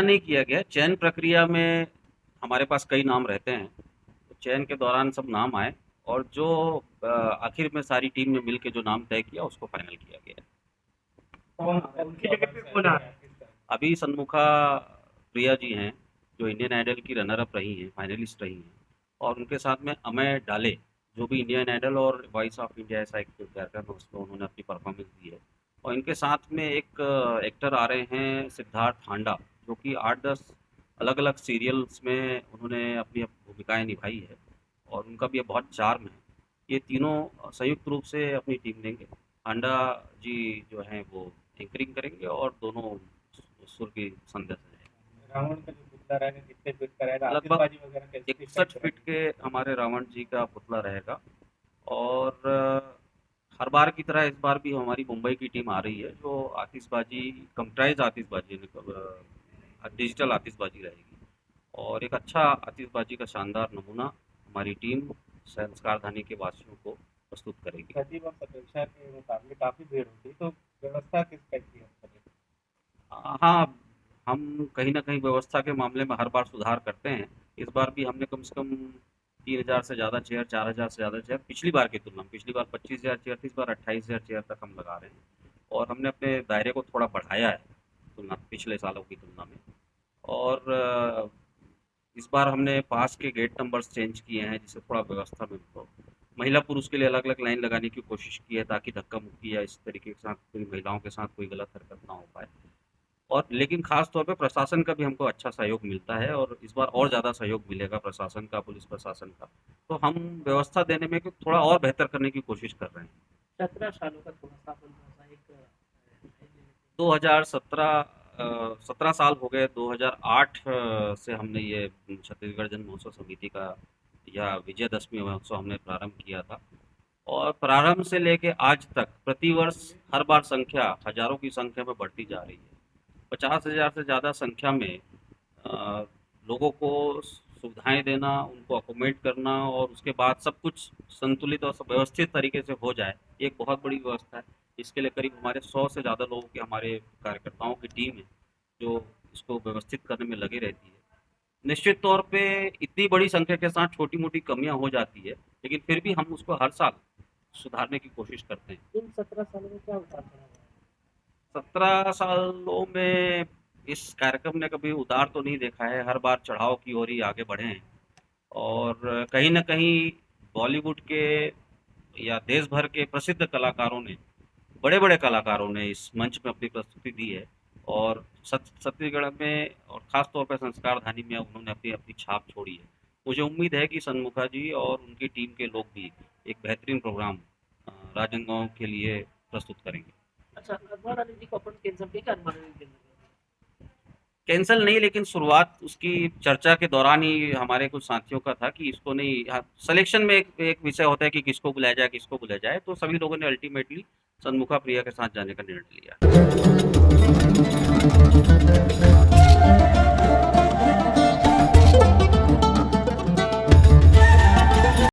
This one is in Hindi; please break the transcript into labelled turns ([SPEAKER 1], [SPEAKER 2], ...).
[SPEAKER 1] नहीं किया गया। चयन प्रक्रिया में हमारे पास कई नाम रहते हैं, तो चयन के दौरान सब नाम आए और जो आखिर में सारी टीम ने मिल के जो नाम तय किया उसको फाइनल किया गया।
[SPEAKER 2] उनकी जगह पे कौन आ रहा है?
[SPEAKER 1] अभी सन्मुखा प्रिया जी हैं, जो इंडियन आइडल की रनर अप रही हैं, फाइनलिस्ट रही हैं, और उनके साथ में अमय डाले, जो भी इंडियन आइडल और वॉइस ऑफ इंडिया ऐसा एक कार्यक्रम है उसमें उन्होंने अपनी परफॉर्मेंस दी है। और इनके साथ में एक एक्टर आ रहे हैं सिद्धार्थ हांडा, जो कि 8-10 अलग-अलग सीरियल्स में उन्होंने अपनी भूमिकाएँ निभाई है और उनका भी बहुत चार्म है। ये तीनों संयुक्त रूप से अपनी टीम देंगे। हांडा जी जो हैं वो एंकरिंग करेंगे और दोनों सुर की संध्या सजाएंगे।
[SPEAKER 2] रावण का जो पुतला रहेगा कितने फीट का रहेगा,
[SPEAKER 1] लगभग
[SPEAKER 2] आतिशबाजी वगैरह कैसे किस टाइप
[SPEAKER 1] 61
[SPEAKER 2] का
[SPEAKER 1] फीट
[SPEAKER 2] रहेगा?
[SPEAKER 1] के हमारे रावण जी का पुतला रहेगा। और हर बार की तरह इस बार भी हमारी मुंबई की टीम आ रही है, जो आतिशबाजी कंप्यूटराइज आतिशबाजी डिजिटल आतिशबाजी रहेगी और एक अच्छा आतिशबाजी का शानदार नमूना हमारी टीम संस्कारधानी के वासियों को प्रस्तुत करेगी।
[SPEAKER 2] प्रतिवर्ष अपेक्षा के मुकाबले काफी भीड़ होती है, तो व्यवस्था किस टाइप की है?
[SPEAKER 1] हाँ, हम कहीं न कहीं व्यवस्था के मामले में हर बार सुधार करते हैं। इस बार भी हमने कम से कम 3000 से ज़्यादा चेयर, 4000 से ज़्यादा चेयर पिछली बार की तुलना में, पिछली बार 25,000 चेयर थी, इस बार 28,000 चेयर तक हम लगा रहे हैं और हमने अपने दायरे को थोड़ा बढ़ाया है तुलना पिछले सालों की तुलना में। और इस बार हमने पास के गेट नंबर्स चेंज किए हैं जिससे थोड़ा व्यवस्था में हो। महिला पुरुष के लिए अलग-अलग लाइन लगाने की कोशिश की है ताकि धक्का-मुक्की या इस तरीके के साथ कोई महिलाओं के साथ कोई गलत हरकत ना हो पाए। और लेकिन ख़ास तौर पे प्रशासन का भी हमको अच्छा सहयोग मिलता है और इस बार और ज़्यादा सहयोग मिलेगा प्रशासन का, पुलिस प्रशासन का। तो हम व्यवस्था देने में थोड़ा और बेहतर करने की कोशिश कर रहे हैं।
[SPEAKER 3] 17 सालों का थोड़ा सा अपन थोड़ा सा एक
[SPEAKER 1] 2017 17 साल हो गए। 2008 से हमने ये छत्तीसगढ़ जन महोत्सव समिति का या विजयदशमी महोत्सव हमने प्रारंभ किया था और प्रारंभ से लेके आज तक प्रतिवर्ष हर बार संख्या हज़ारों की संख्या में बढ़ती जा रही है। 50,000 से ज़्यादा संख्या में लोगों को सुविधाएं देना, उनको अकोमोडेट करना और उसके बाद सब कुछ संतुलित और व्यवस्थित तरीके से हो जाए, ये एक बहुत बड़ी व्यवस्था है। इसके लिए करीब हमारे 100 से ज़्यादा लोगों की हमारे कार्यकर्ताओं की टीम है, जो इसको व्यवस्थित करने में लगी रहती है। निश्चित तौर पे इतनी बड़ी संख्या के साथ छोटी-मोटी कमियां हो जाती है, लेकिन फिर भी हम उसको हर साल सुधारने की कोशिश करते हैं।
[SPEAKER 3] इन 17 सालों में क्या उतार चढ़ाव रहा?
[SPEAKER 1] 17 सालों में इस कार्यक्रम ने कभी उतार तो नहीं देखा है, हर बार चढ़ाव की ओर ही आगे बढ़े हैं और कहीं न कहीं बॉलीवुड के या देश भर के प्रसिद्ध कलाकारों ने, बड़े-बड़े कलाकारों ने इस मंच में अपनी प्रस्तुति दी है और छत्तीसगढ़ में और ख़ास तौर पे संस्कारधानी में उन्होंने अपनी अपनी छाप छोड़ी है। मुझे उम्मीद है कि सन्मुखा जी और उनकी टीम के लोग भी एक बेहतरीन प्रोग्राम राजनांदगांव के लिए प्रस्तुत करेंगे।
[SPEAKER 3] अच्छा, अरमान अली जी को अपन कैंसिल किया, अरमान अली कैंसिल किया?
[SPEAKER 1] कैंसल नहीं, लेकिन शुरुआत उसकी चर्चा के दौरान ही हमारे कुछ साथियों का था कि इसको नहीं, सिलेक्शन में एक एक विषय होता है कि किसको बुलाया जाए, किसको बुलाया जाए, तो सभी लोगों ने अल्टीमेटली सन्मुखा प्रिया के साथ जाने का निर्णय लिया।